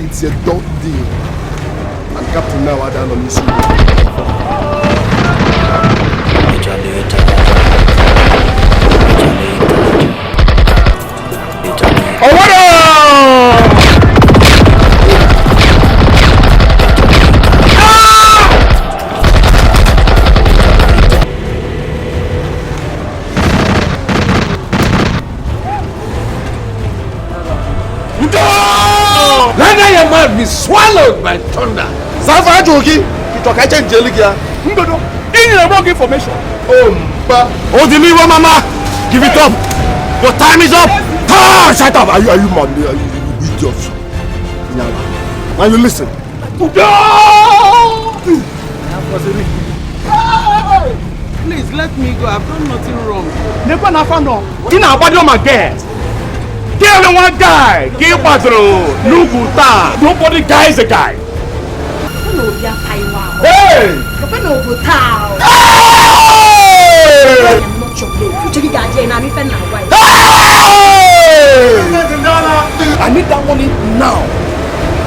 it's a done deal. And Captain now I don't miss you. Oh, what Let your mouth be swallowed by thunder. Safa Jogi, you talk I change Jeligia. Mbodo, in the wrong information. Oh, Odiliwa Mama, give it up. Your time is up. ah, shut up. Are you mad? Are you idiots? Now you listen. Please let me go. I've done nothing wrong. Never nafa no. In our body my girl. Kill the one guy. Kill Patro. Nukuta. Nobody guy is a guy. Hey! I'm not your blade. I need that money now.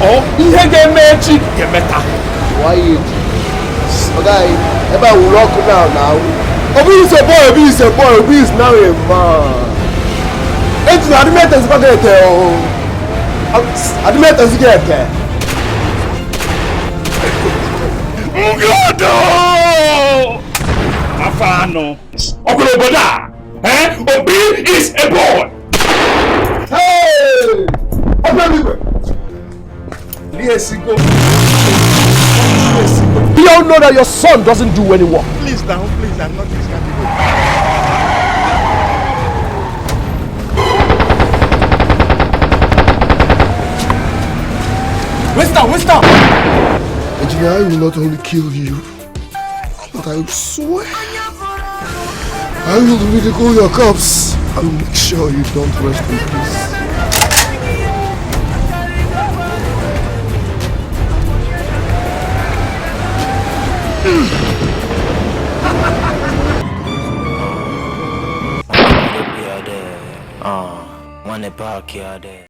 Or ihe ga-emechi ga-emeta. Why you? Okay, if I will rock now. Obi is a boy, Obi is a boy, Obi is now a man. It's not the matters about it. The matters get there. Ngodo! Afano. Okoloboda. Obi is a boy. Hey! You all know that your son doesn't do any work. Please now, please, I'm not this kind of boy. Winston! Engineer, I will not only kill you, but I swear I will ridicule your corpse and make sure you don't rest in peace. One park here there.